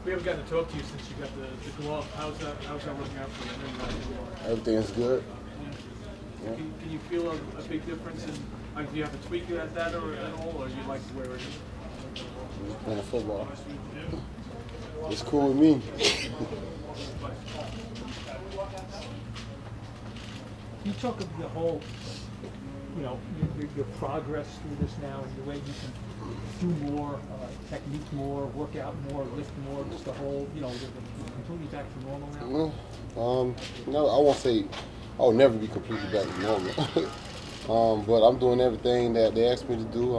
We haven't gotten to talk to you since you got the glove. How's that working out for you? I know you got the glove. Everything's good. Yeah. Can you feel a big difference in? Do you have to tweak at that or at all, or do you like where it is? I'm just playing football. It's cool with me. Can you talk of the whole, your progress through this now and the way you can do more, technique more, work out more, lift more, just the whole, the completely back to normal now? No, I won't say I'll never be completely back to normal. But I'm doing everything that they asked me to do.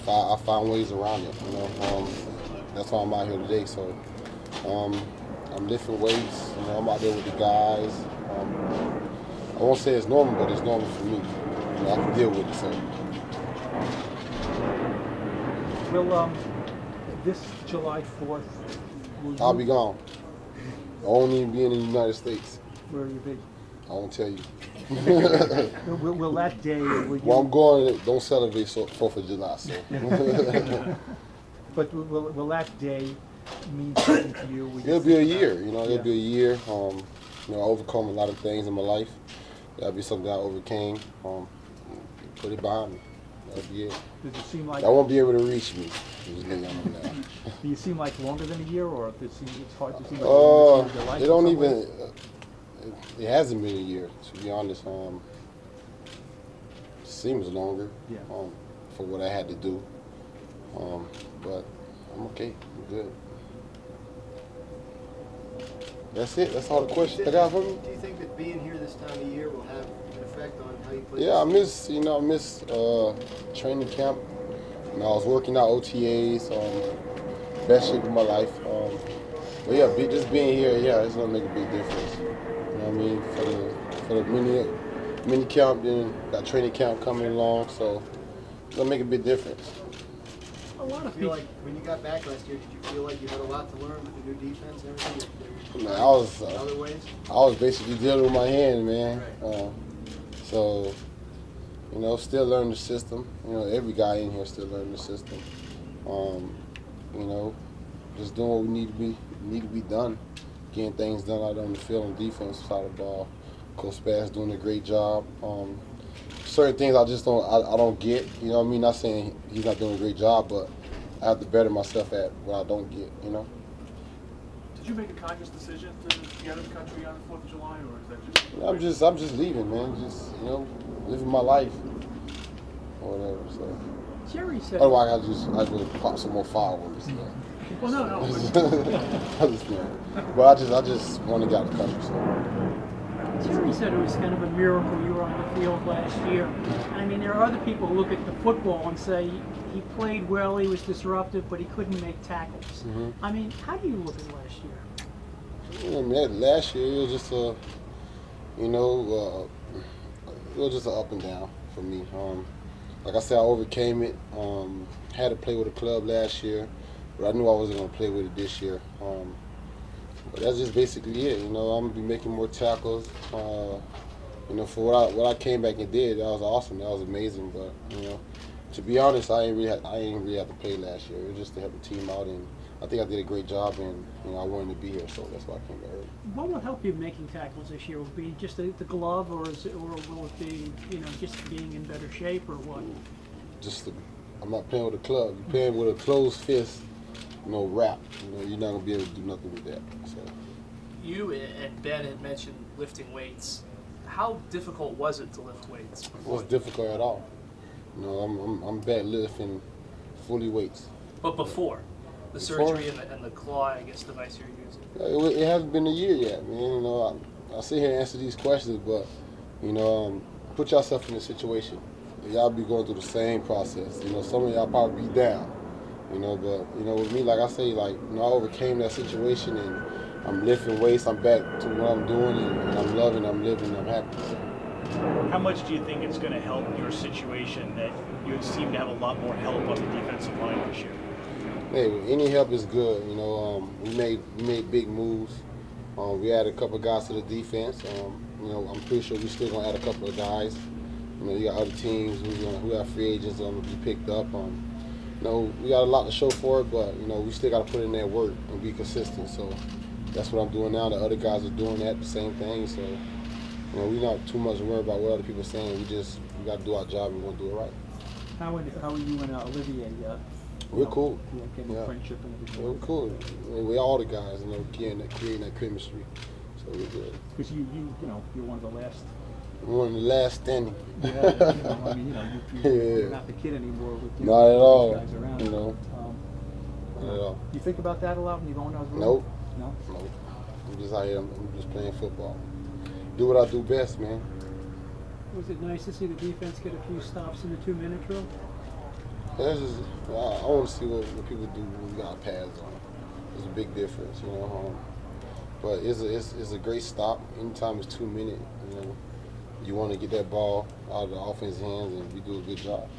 I find ways around it. That's why I'm out here today. So I'm lifting weights. I'm out there with the guys. I won't say it's normal, but it's normal for me. I can deal with it. So. Will this July 4th? I'll be gone. I won't even be in the United States. Where will you be? I won't tell you. will that day? Well, I'm going. Don't celebrate 4th of July. So. But will that day mean something to you? It'll be a year. It'll be a year. I overcome a lot of things in my life. That'll be something I overcame. Put it behind me. That'll be it. Does it seem like I won't be able to reach me? Just letting y'all know that. Do you seem like longer than a year, or it's hard to see like your life? It don't even. It hasn't been a year, to be honest. It seems longer. Yeah. For what I had to do. But I'm okay. I'm good. That's it. That's all the questions I got for me. Do you think that being here this time of year will have an effect on how you play? Yeah, I miss training camp. I was working out OTAs, best shape of my life. But yeah, just being here, it's gonna make a big difference. You know what I mean? For the mini camp, then got training camp coming along, so it's gonna make a big difference. A lot of feel people. like when you got back last year, did you feel like you had a lot to learn with the new defense and everything? Man, Other ways? I was basically dealing with my hand, man. Right. So, still learning the system. Every guy in here still learning the system. Just doing what we need to be done, getting things done out on the field on the defensive side of the ball. Coach Spass doing a great job. Certain things I just don't get. Not saying he's not doing a great job, but I have to better myself at what I don't get. Did you make a conscious decision to get out of the country on the 4th of July, or is that just? I'm just leaving, man. Just living my life or whatever. So. Jerry said. Otherwise, I just pop some more fireworks. Well, no. But I just want to get out of the country. So. Jerry said it was kind of a miracle you were on the field last year. I mean, there are other people who look at the football and say he played well, he was disruptive, but he couldn't make tackles. Mm-hmm. I mean, how do you look at last year? Last year it was just it was just an up and down for me. Like I said, I overcame it. Had to play with a club last year, but I knew I wasn't going to play with it this year. But that's just basically it. I'm gonna be making more tackles. For what I came back and did, that was awesome. That was amazing. But to be honest, I ain't really have to play last year. It was just to help the team out, and I think I did a great job. And I wanted to be here, so that's why I came back early. What will help you making tackles this year? Will it be just the glove, or will it be just being in better shape, or what? I'm not playing with a club. You're playing with a closed fist. Wrap. You're not gonna be able to do nothing with that. So. You and Ben had mentioned lifting weights. How difficult was it to lift weights? It wasn't difficult at all. I'm bad lifting fully weights. But before the surgery and the claw, I guess, device you're using. It hasn't been a year yet, man. I sit here and answer these questions, but put yourself in a situation. Y'all be going through the same process. Some of y'all probably be down. But with me, like I say, I overcame that situation, and I'm lifting weights. I'm back to what I'm doing, and I'm loving, I'm living, I'm happy. How much do you think it's going to help your situation that you seem to have a lot more help on the defensive line this year? Hey, any help is good. We made big moves. We added a couple of guys to the defense. I'm pretty sure we're still gonna add a couple of guys. You got other teams who have free agents going to be picked up. you know, we got a lot to show for it, but, you know, we still got to put in that work and be consistent. So that's what I'm doing now. The other guys are doing that, the same thing. So, you know, we're not too much worried about what other people are saying. We got to do our job and we're going to do it right. How are you and Olivier? We're cool. Getting Yeah. friendship and everything. We're cool. We all the guys, you know, creating that chemistry. So we're good. Because you know, you're one of the last. We're one of the last standing. Yeah, you know, I mean, you know, you're Yeah. not the kid anymore with Not at all. these guys around. You know, not at all. You think about that a lot when you go on those roads? Nope. No. Nope. I'm just out here. I'm just playing football. Do what I do best, man. Was it nice to see the defense get a few stops in the 2-minute drill? That's just, I want to see what people do when we got pads on. There's a big difference, you know. But it's a great stop. Anytime it's 2 minutes, you know, you want to get that ball out of the offense's hands, and we do a good job.